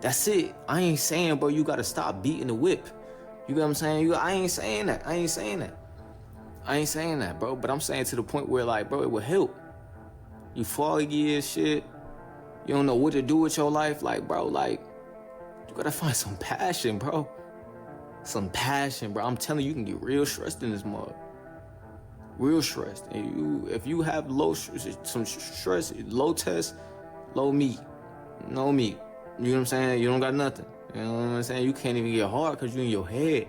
That's it. I ain't saying, bro, you gotta stop beating the whip. You get what I'm saying? I ain't saying that. I ain't saying that. I ain't saying that, bro. But I'm saying to the point where, like, bro, it would help. You foggy as shit. You don't know what to do with your life. Like, bro, like, you gotta find some passion, bro. Some passion, bro. I'm telling you, you can get real stressed in this mug. Real stressed. And if you have some stress, low test, low meat, no meat. You know what I'm saying? You don't got nothing. You know what I'm saying? You can't even get hard because you in your head.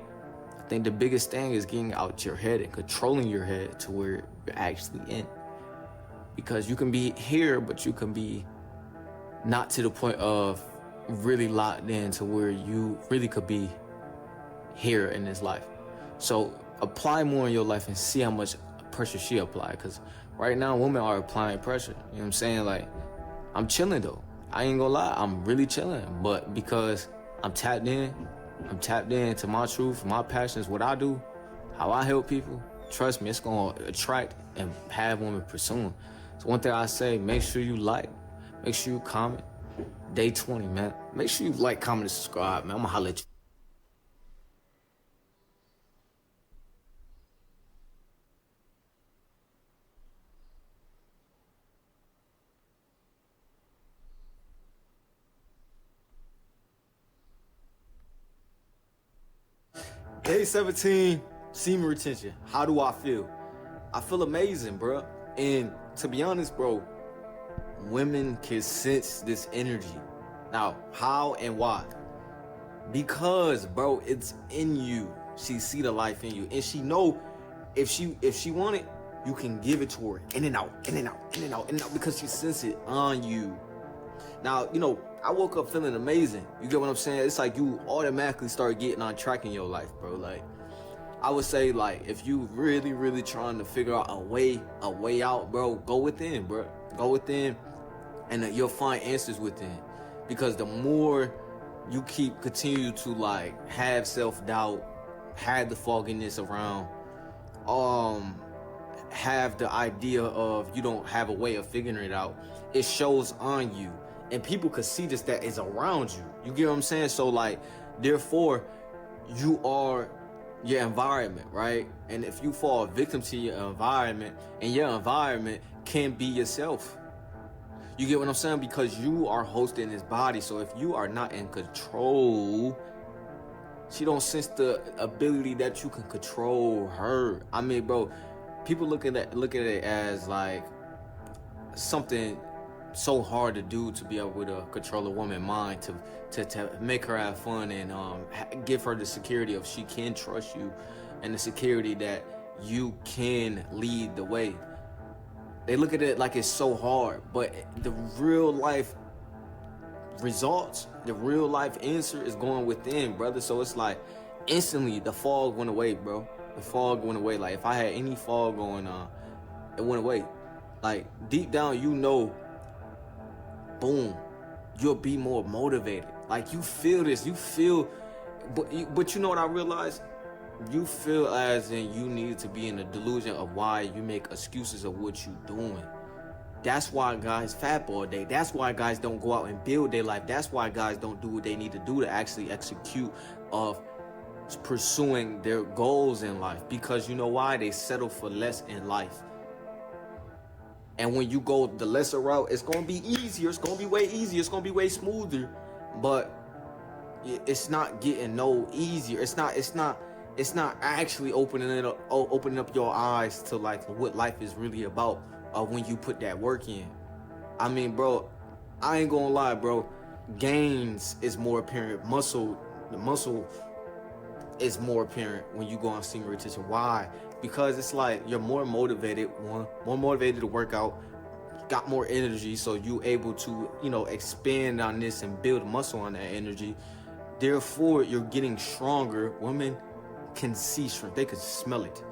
I think the biggest thing is getting out your head and controlling your head to where you're actually in. Because you can be here, but you can be not to the point of really locked in to where you really could be here in this life. So apply more in your life and see how much pressure she apply. Because right now, women are applying pressure. You know what I'm saying? Like, I'm chilling though. I ain't gonna lie, I'm really chilling. But because I'm tapped in to my truth, my passions, what I do, how I help people. Trust me, it's gonna attract and have women pursuing. So one thing I say, make sure you like, make sure you comment. Day 20, man. Make sure you like, comment, and subscribe, man. I'm gonna holler at you. Day 17, semen retention. How do I feel? I feel amazing, bro. And to be honest, bro, women can sense this energy. Now, how and why? Because, bro, it's in you. She see the life in you, and she know if she want it, you can give it to her. In and out, in and out, in and out, in and out, because she sense it on you. Now, you know, I woke up feeling amazing. You get what I'm saying? It's like you automatically start getting on track in your life, bro. Like, I would say, like, if you really, really trying to figure out a way out, bro, go within, bro. Go within, and you'll find answers within. Because the more you continue to, like, have self-doubt, have the fogginess around, have the idea of you don't have a way of figuring it out, it shows on you. And people could see this that is around you. You get what I'm saying? So, like, therefore, you are your environment, right? And if you fall victim to your environment, and your environment can be yourself. You get what I'm saying? Because you are hosting this body. So if you are not in control, she don't sense the ability that you can control her. I mean, bro, people look at it as like something so hard to do, to be able to control a woman's mind, to make her have fun and give her the security of she can trust you, and the security that you can lead the way. They look at it like it's so hard, but the real life results, the real life answer is going within, brother. So it's like instantly the fog went away, bro. The fog went away. Like, if I had any fog going on, it went away. Like, deep down, you know, boom, you'll be more motivated. Like, you feel this, you feel, but you know what I realized? You feel as in you need to be in the delusion of why you make excuses of what you doing. That's why guys fap all day. That's why guys don't go out and build their life. That's why guys don't do what they need to do to actually execute of pursuing their goals in life. Because you know why? They settle for less in life. And when you go the lesser route, it's gonna be easier. It's gonna be way easier. It's gonna be way smoother. But it's not getting no easier. It's not actually opening up your eyes to like what life is really about when you put that work in. I mean, bro, I ain't gonna lie, bro. Gains is more apparent. The muscle is more apparent when you go on semen retention. Why? Because it's like you're more motivated, more motivated to work out, got more energy, so you able to, you know, expand on this and build muscle on that energy. Therefore, you're getting stronger. Women can see strength. They can smell it.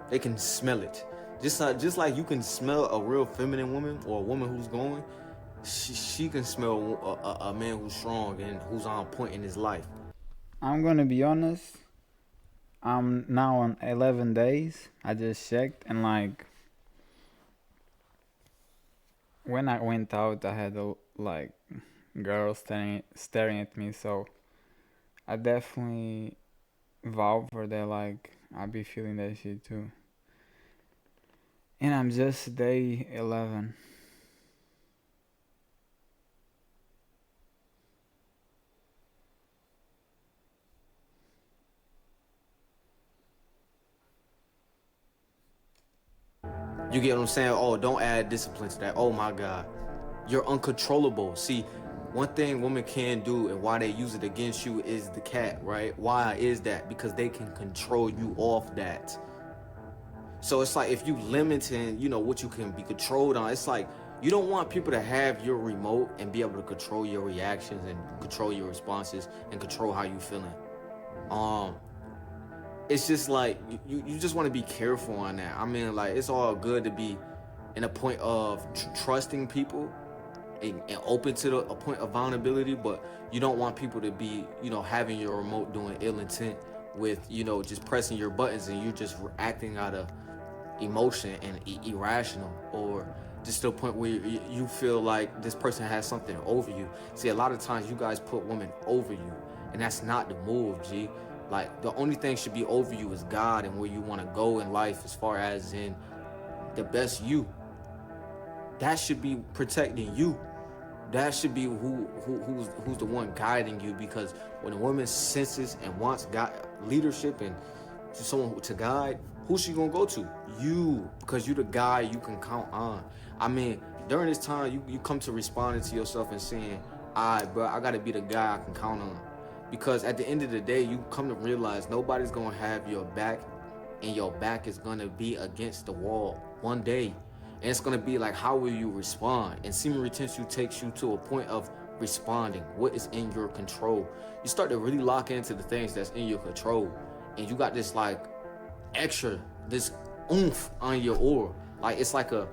They can smell it. Just like you can smell a real feminine woman or a woman who's going, she can smell a man who's strong and who's on point in his life. I'm gonna be honest. I'm now on 11 days. I just checked, and like when I went out, I had like girls staring at me. So I definitely vouch for that. Like I be feeling that shit too. And I'm just day 11. You get what I'm saying? Oh, don't add discipline to that. Oh my God. You're uncontrollable. See, one thing women can do and why they use it against you is the cat, right? Why is that? Because they can control you off that. So it's like if you limiting, what you can be controlled on, it's like you don't want people to have your remote and be able to control your reactions and control your responses and control how you feeling. Um, it's just like you just want to be careful on that. I mean, like it's all good to be in a point of trusting people and open to a point of vulnerability, but you don't want people to be, having your remote doing ill intent with, just pressing your buttons and you just acting out of emotion and irrational, or just to a point where you feel like this person has something over you. See, a lot of times you guys put women over you, and that's not the move, G. Like the only thing should be over you is God and where you want to go in life, as far as in the best you. That should be protecting you. That should be who's the one guiding you. Because when a woman senses and wants God leadership and to someone to guide, who's she gonna go to? You, because you the guy you can count on. I mean, during this time, you come to responding to yourself and saying, "All right, bro, I gotta be the guy I can count on." Because at the end of the day, you come to realize nobody's gonna have your back, and your back is gonna be against the wall one day. And it's gonna be like, how will you respond? And semen retention takes you to a point of responding. What is in your control? You start to really lock into the things that's in your control. And you got this like extra, this oomph on your aura. Like it's like a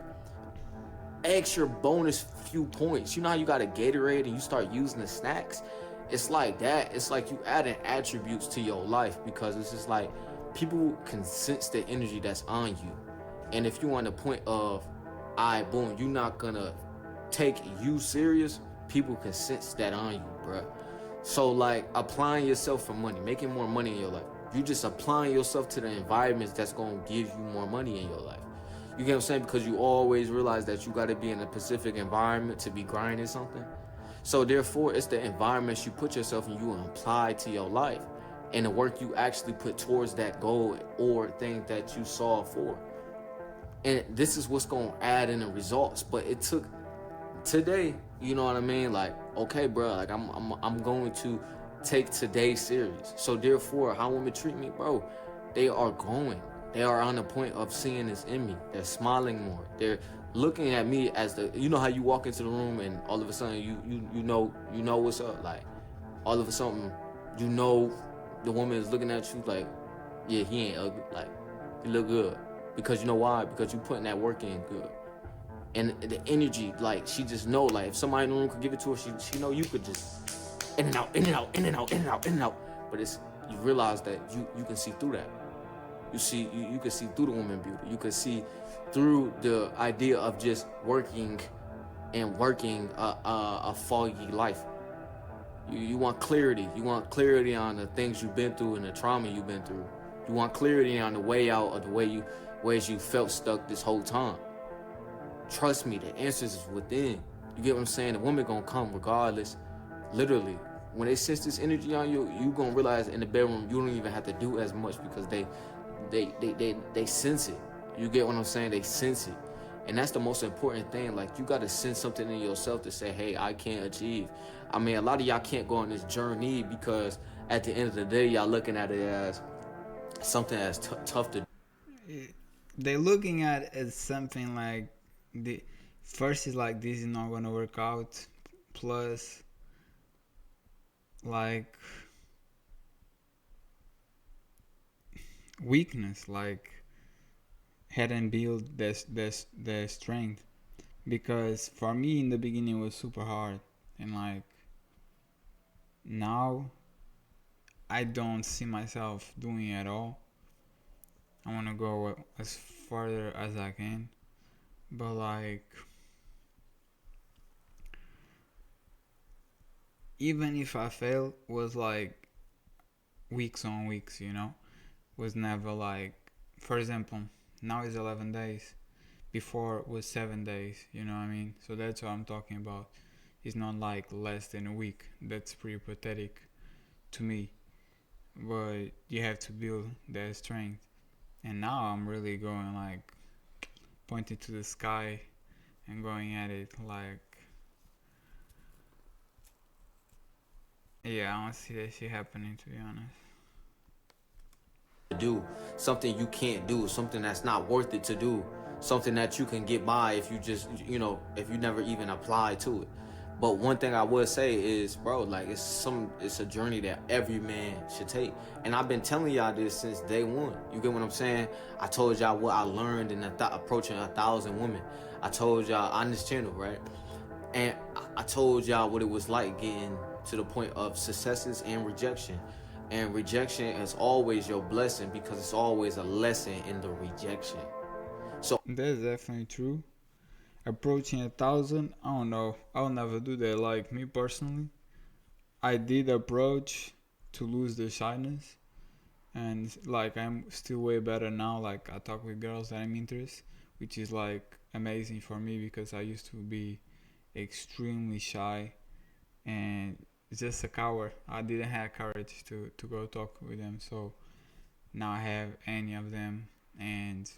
extra bonus few points. You know how you got a Gatorade and you start using the snacks? It's like that. It's like you adding attributes to your life, because it's just like people can sense the energy that's on you. And if you on the point of, I boom, you're not gonna take you serious, people can sense that on you, bruh. So like applying yourself for money, making more money in your life. You just applying yourself to the environments that's gonna give you more money in your life. You get what I'm saying? Because you always realize that you gotta be in a specific environment to be grinding something. So therefore, it's the environments you put yourself in, you apply to your life, and the work you actually put towards that goal or thing that you saw for. And this is what's gonna add in the results. But it took today, you know what I mean? Like, okay, bro, like I'm going to take today serious. So therefore, how women treat me, bro, they are growing. They are on the point of seeing this in me. They're smiling more. They're looking at me as the, how you walk into the room and all of a sudden you know what's up. Like all of a sudden, you know the woman is looking at you like, yeah, he ain't ugly. Like, he look good. Because you know why? Because you putting that work in good. And the energy, like she just know, like if somebody in the room could give it to her, she know you could just in and out, in and out, in and out, in and out, in and out. But it's, you realize that you can see through that. You can see through the woman beauty. You can see through the idea of just working and working a foggy life. You want clarity. You want clarity on the things you've been through and the trauma you've been through. You want clarity on the way out of the ways you felt stuck this whole time. Trust me, the answers is within. You get what I'm saying? The woman gonna come regardless. Literally, when they sense this energy on you, you gonna realize in the bedroom you don't even have to do as much, because they sense it. You get what I'm saying? They sense it. And that's the most important thing. Like, you gotta sense something in yourself to say, hey, I can't achieve. I mean, a lot of y'all can't go on this journey because at the end of the day, y'all looking at it as something that's tough to do. They looking at it as something like the first is like this is not gonna work out. Plus, like weakness, like hadn't built their strength. Because for me in the beginning it was super hard, and like now I don't see myself doing it at all. I want to go as further as I can, but like even if I failed, was like weeks on weeks, you know? Was never like, for example, now it's 11 days. Before it was 7 days, you know what I mean? So that's what I'm talking about. It's not like less than a week. That's pretty pathetic to me. But you have to build that strength. And now I'm really going like pointing to the sky and going at it like, yeah, I don't see that shit happening, to be honest. Do something you can't do, something that's not worth it to do, something that you can get by if you just, if you never even apply to it. But one thing I would say is, bro, like it's a journey that every man should take. And I've been telling y'all this since day one. You get what I'm saying? I told y'all what I learned in approaching 1,000 women. I told y'all on this channel, right? And I told y'all what it was like getting to the point of successes and rejection. And rejection is always your blessing because it's always a lesson in the rejection. So That's definitely true. Approaching 1,000, I don't know. I'll never do that. Like me personally, I did approach to lose the shyness, and like I'm still way better now. Like I talk with girls that I'm interested, which is like amazing for me because I used to be extremely shy and just a coward. I didn't have courage to go talk with them. So now I have any of them, and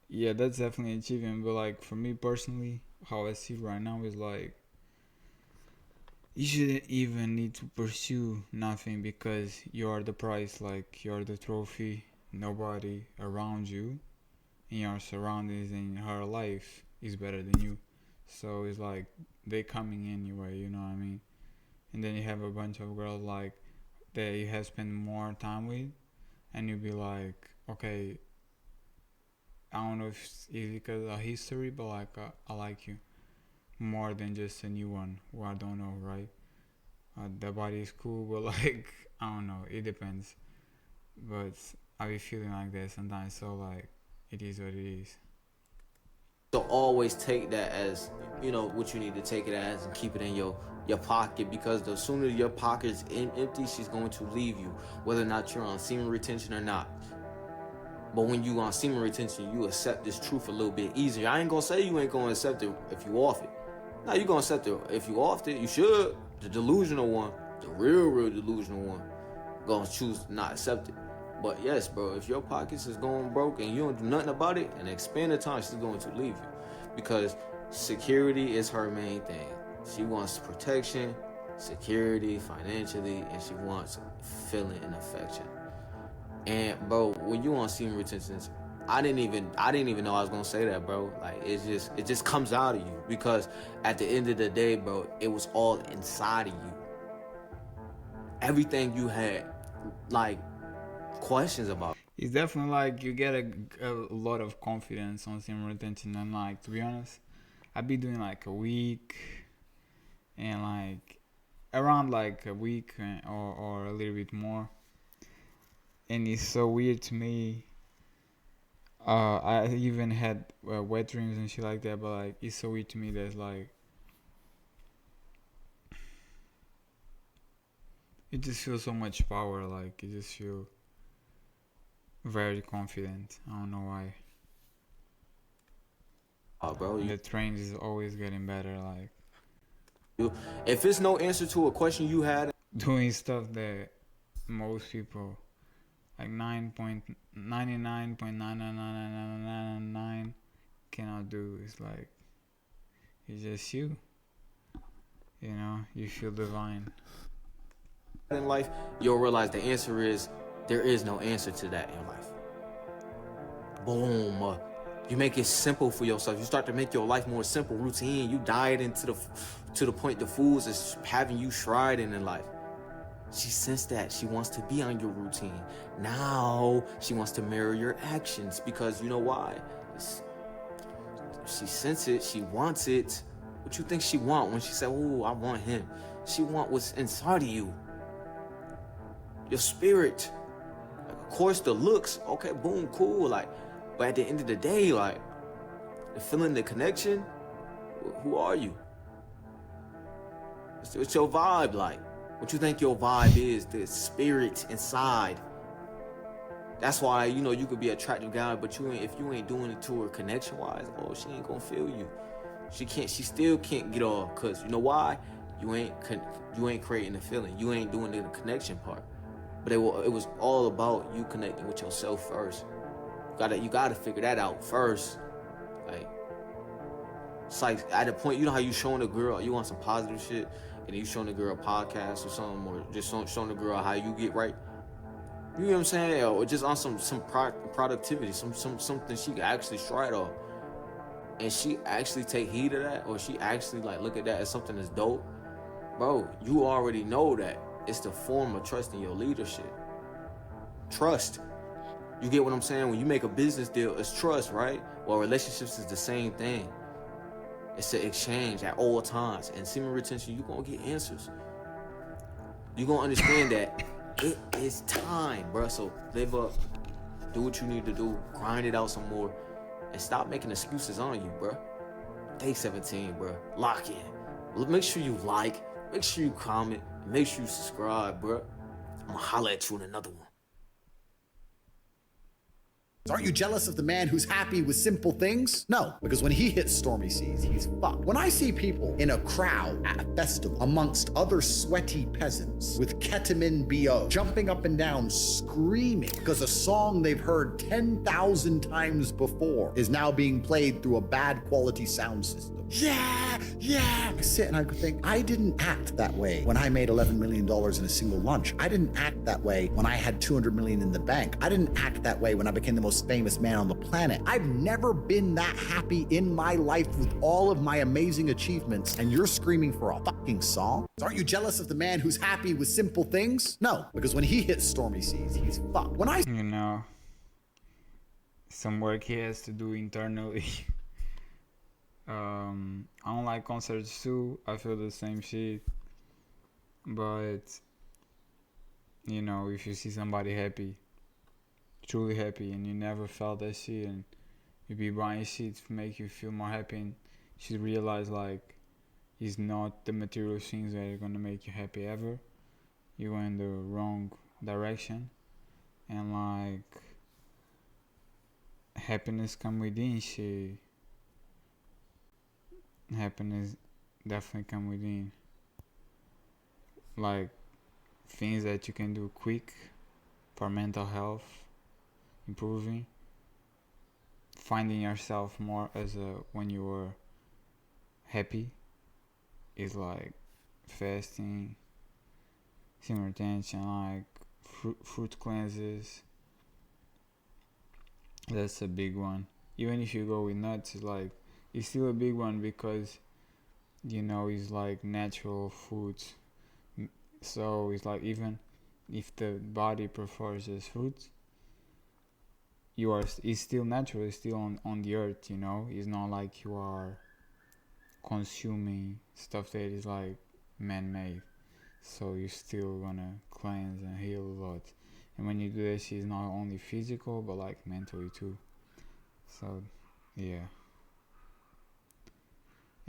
yeah, that's definitely an achievement. But like for me personally, how I see it right now is like you shouldn't even need to pursue nothing because you're the prize, like you're the trophy. Nobody around you in your surroundings in her life is better than you. So it's like they coming anyway, you know what I mean? And then you have a bunch of girls like that you have spent more time with, and you be like, okay, I don't know if it's because of history, but like I like you more than just a new one who I don't know, right? The body is cool, but like I don't know, it depends. But I be feeling like that sometimes, so like it is what it is. always take that as, what you need to take it as and keep it in your pocket, because the sooner your pocket is empty, she's going to leave you, whether or not you're on semen retention or not. But when you on semen retention, you accept this truth a little bit easier. I ain't gonna say you ain't gonna accept it if you off it. Now you gonna accept it if you off it. You should. The delusional one, the real delusional one, gonna choose to not accept it. But yes, bro, if your pockets is going broke and you don't do nothing about it, and expand the time, she's going to leave you, because security is her main thing. She wants protection, security, financially, and she wants feeling and affection. And bro, when you on semen retentions, I didn't even know I was gonna say that, bro. Like it just comes out of you, because at the end of the day, bro, it was all inside of you. Everything you had, like, questions about. It's definitely like you get a lot of confidence on semen retention, and like to be honest, I've been doing like a week and like around like a week or a little bit more, and it's so weird to me. I even had wet dreams and shit like that, but like it's so weird to me that like it just feels so much power. Like it just feel very confident. I don't know why. Oh, bro, The train is always getting better. Like if it's no answer to a question you had, doing stuff that most people like 9.99.9999999 cannot do. It's like it's just you. You know, you feel divine. in life, you'll realize the answer is there is no answer to that in life. Boom. You make it simple for yourself. You start to make your life more simple, routine. You diet into to the point the foods is having you striding in life. She sensed that. She wants to be on your routine. Now she wants to mirror your actions, because you know why? She senses it. She wants it. What you think she want when she said, "Oh, I want him"? She want what's inside of you. Your spirit. Like, of course, the looks. Okay, boom, cool. Like, but at the end of the day, like, the feeling, the connection. Who are you? What's your vibe like? What you think your vibe is? The spirit inside. That's why, you know, you could be an attractive guy, but if you ain't doing it to her connection wise, oh, she ain't gonna feel you. She still can't get off, cause you know why? You ain't creating the feeling. You ain't doing the connection part. But it was all about you connecting with yourself first. You gotta figure that out first. Like, it's like at a point, you know how you showing a girl, you want some positive shit, and you showing the girl a podcast or something, or just showing the girl how you get right. You know what I'm saying? Or just on some productivity, something she can actually stride off. And she actually take heed of that, or she actually like look at that as something that's dope. Bro, you already know that it's the form of trust in your leadership. Trust. You get what I'm saying? When you make a business deal, it's trust, right? Well, relationships is the same thing. It's an exchange at all times. And semen retention, you're going to get answers. You're going to understand that it is time, bro. So live up. Do what you need to do. Grind it out some more. And stop making excuses on you, bro. Day 17, bro. Lock in. Make sure you like. Make sure you comment. Make sure you subscribe, bro. I'm going to holler at you in another one. Aren't you jealous of the man who's happy with simple things? No, because when he hits stormy seas, he's fucked. When I see people in a crowd at a festival amongst other sweaty peasants with ketamine BO jumping up and down screaming because a song they've heard 10,000 times before is now being played through a bad quality sound system. Yeah. I sit and I think, I didn't act that way when I made $11 million in a single lunch. I didn't act that way when I had 200 million in the bank. I didn't act that way when I became the most famous man on the planet. I've never been that happy in my life with all of my amazing achievements, and you're screaming for a fucking song? Aren't you jealous of the man who's happy with simple things? No, because when he hits stormy seas, he's fucked. When I... You know, some work he has to do internally. I don't like concerts too. I feel the same shit. But, you know, if you see somebody happy, truly happy, and you never felt that shit, and you be buying shit to make you feel more happy, and you should realize, like, it's not the material things that are gonna make you happy ever. You go in the wrong direction. And, like, happiness come within shit. Happiness definitely come within. Like, things that you can do quick for mental health, improving, finding yourself more as when you were happy is like fasting, semen retention, like fruit cleanses. That's a big one. Even if you go with nuts, it's still a big one because, you know, it's like natural foods. So it's like, even if the body prefers this fruits, it's still natural. It's still on the earth, you know. It's not like you are consuming stuff that is like man-made. So you're still gonna cleanse and heal a lot. And when you do this, it's not only physical but like mentally too. So yeah.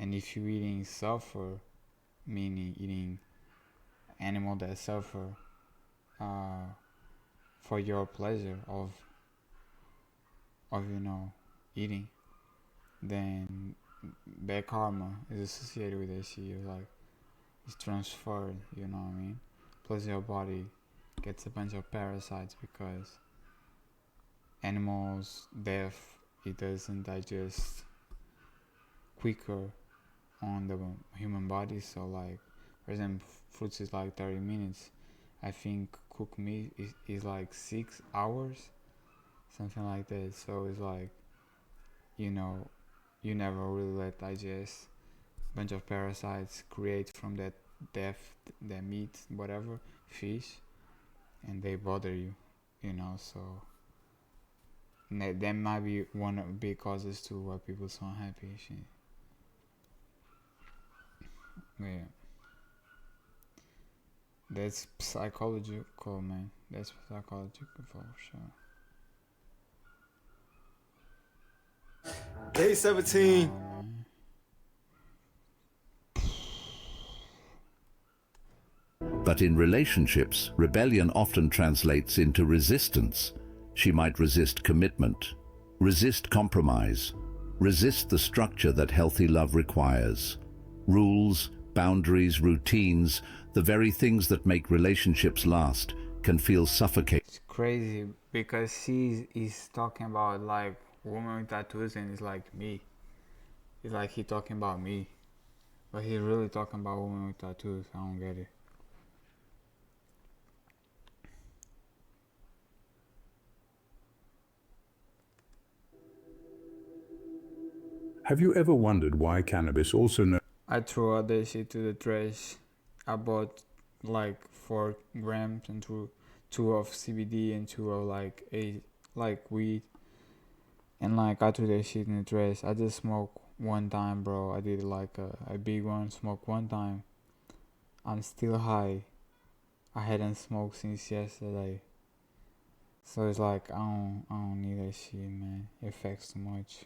And if you're eating sulfur, meaning eating animal that suffer for your pleasure of you know, eating, then bad karma is associated with that shit. Like, it's transferred, you know what I mean? Plus your body gets a bunch of parasites because animals death, it doesn't digest quicker on the human body. So like, for example, fruits is like 30 minutes. I think cooked meat is like 6 hours, something like that. So it's like, you know, you never really let digest bunch of parasites create from that death, that meat, whatever, fish, and they bother you, you know. So that might be one of the big causes to why people so unhappy. Shit. Yeah. That's psychological, man. That's psychological for sure. Day 17. But in relationships, rebellion often translates into resistance. She might resist commitment, resist compromise, resist the structure that healthy love requires. Rules, boundaries, routines, the very things that make relationships last, can feel suffocating. It's crazy because he's talking about like woman with tattoos and it's like me. It's like he talking about me. But he really talking about women with tattoos. I don't get it. Have you ever wondered why cannabis, also known... I threw all that shit to the trash. I bought like 4 grams and two of CBD and 2 of like weed. And like I threw that shit in the trash. I just smoked one time, bro. I did like a big one, smoked one time. I'm still high. I hadn't smoked since yesterday. So it's like I don't need that shit, man. It affects too much.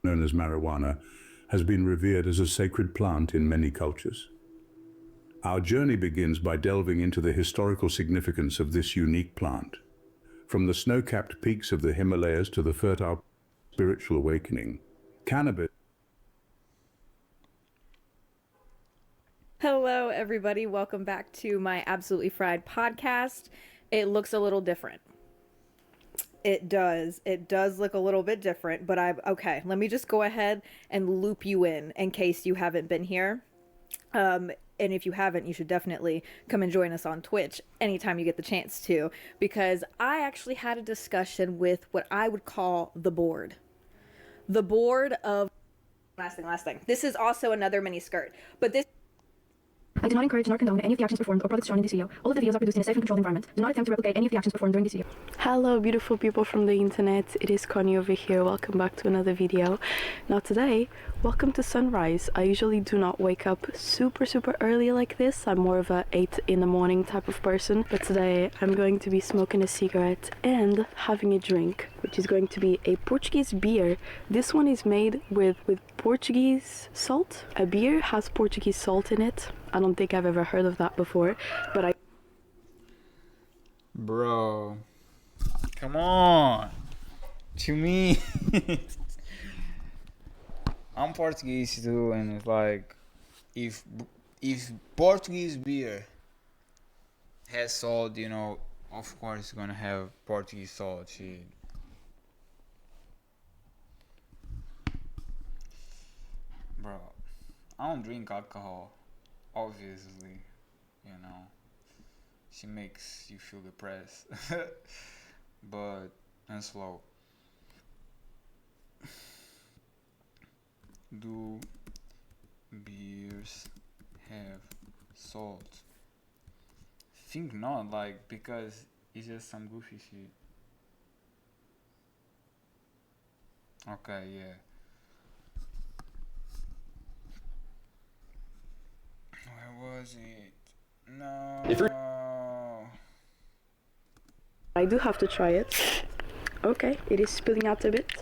known as marijuana, has been revered as a sacred plant in many cultures. Our journey begins by delving into the historical significance of this unique plant. From the snow-capped peaks of the Himalayas to the fertile spiritual awakening, cannabis... Hello, everybody. Welcome back to my Absolutely Fried podcast. It looks a little different. It does. It does look a little bit different, but okay, let me just go ahead and loop you in case you haven't been here. And if you haven't, you should definitely come and join us on Twitch anytime you get the chance to, because I actually had a discussion with what I would call the board. The board of... Last thing. This is also another mini skirt, but this... I do not encourage nor condone any of the actions performed or products shown in this video. All of the videos are produced in a safe and controlled environment. Do not attempt to replicate any of the actions performed during this video. Hello beautiful people from the internet, it is Connie over here. Welcome back to another video. Now today, welcome to sunrise. I usually do not wake up super early like this. I'm more of a 8 in the morning type of person, but today I'm going to be smoking a cigarette and having a drink, which is going to be a Portuguese beer. This one is made with Portuguese salt. A beer has Portuguese salt in it. I don't think I've ever heard of that before, but I... Bro, come on. To me, I'm Portuguese too, and it's like, if Portuguese beer has salt, you know, of course it's gonna have Portuguese salt. Shit. Bro, I don't drink alcohol. Obviously, you know, she makes you feel depressed, but and slow. Do beers have salt? Think not, like, because it's just some goofy shit. Okay, yeah. Where was it? No. I do have to try it. Okay, it is spilling out a bit.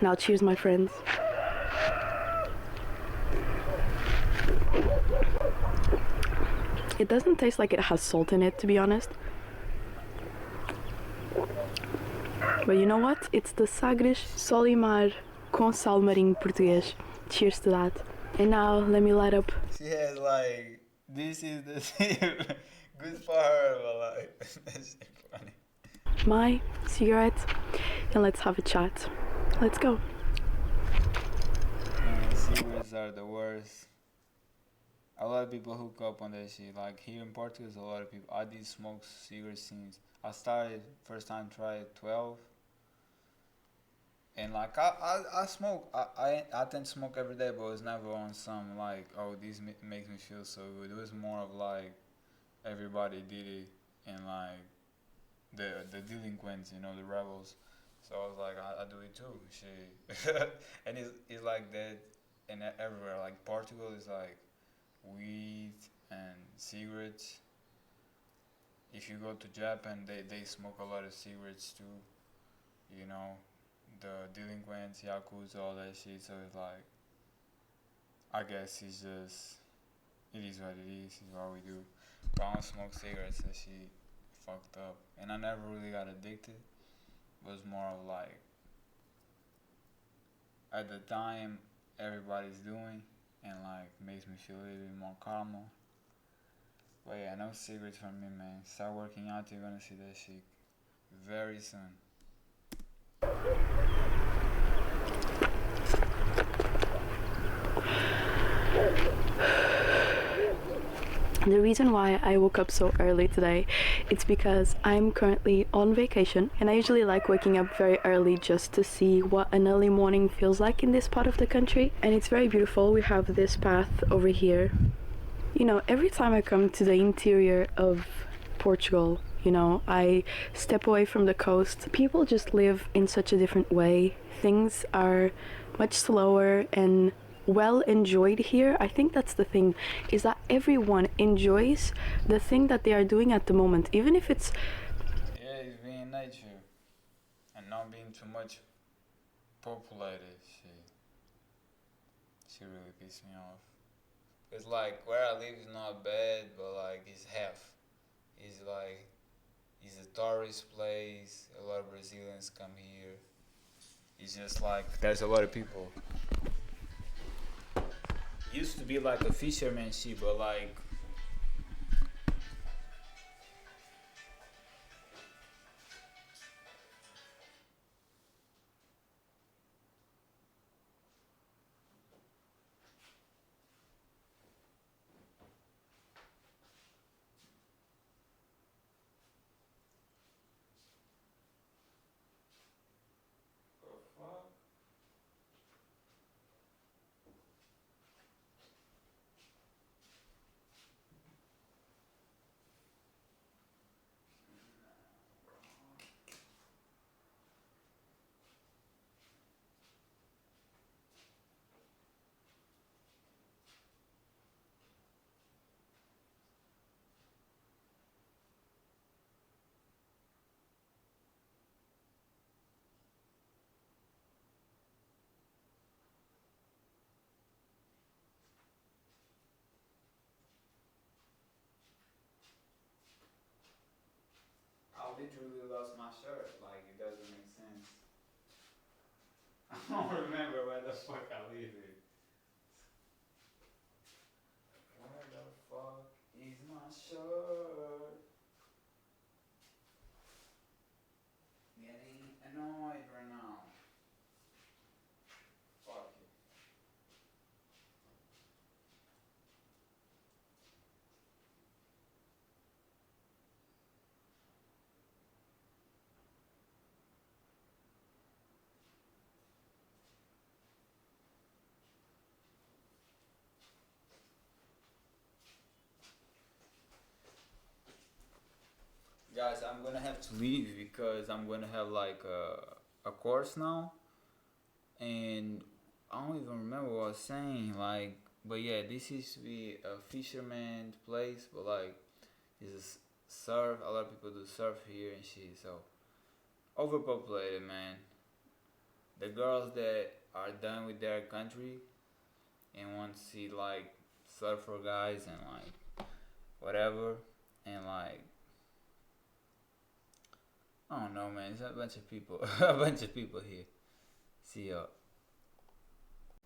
Now cheers, my friends. It doesn't taste like it has salt in it, to be honest. But you know what? It's the Sagres Solimar com sal marinho português. Cheers to that. And now let me light up. She has like, this is the thing. Good for her, but like, that's funny. My cigarette, and let's have a chat. Let's go. Cigarettes are the worst. A lot of people hook up on that shit. Like here in Portugal, a lot of people. I did smoke cigarettes since I started. First time tried 12. And like I smoke. I tend to smoke every day, but it was never on some like, oh, this makes me feel so good. It was more of like everybody did it, and like the delinquents, you know, the rebels. So I was like, I do it too, shit. And it's like that, and everywhere. Like Portugal is like weed and cigarettes. If you go to Japan, they smoke a lot of cigarettes too, you know, the delinquents, yakuza, all that shit. So it's like, I guess it's just it is what it is what we do. But I don't smoke cigarettes, that shit fucked up. And I never really got addicted. It was more of like, at the time, everybody's doing, and like makes me feel a little bit more calmer. But yeah, no cigarettes for me, man. Start working out, you're gonna see that shit very soon. The reason why I woke up so early today, it's because I'm currently on vacation, and I usually like waking up very early just to see what an early morning feels like in this part of the country. And it's very beautiful. We have this path over here. You know, every time I come to the interior of Portugal, you know, I step away from the coast. People just live in such a different way. Things are much slower and well enjoyed here. I think that's the thing, is that everyone enjoys the thing that they are doing at the moment, even if it's Yeah, it's being nature and not being too much populated. She really pissed me off. It's like where I live is not bad, but like it's half. It's like it's a tourist place. A lot of Brazilians come here. It's just like there's a lot of people. Used to be like a fisherman ship, but like I literally lost my shirt. Like it doesn't make sense. I don't remember where the fuck I leave it. Where the fuck is my shirt? Getting annoyed right now. Fuck it. Guys, I'm gonna have to leave because I'm gonna have like a course now, and I don't even remember what I was saying. Like, but yeah, this used to be a fisherman place, but like, this is surf. A lot of people do surf here and shit. So overpopulated, man. The girls that are done with their country and want to see like surfer guys and like whatever, and like I don't know, man. It's a bunch of people, a bunch of people here. See ya.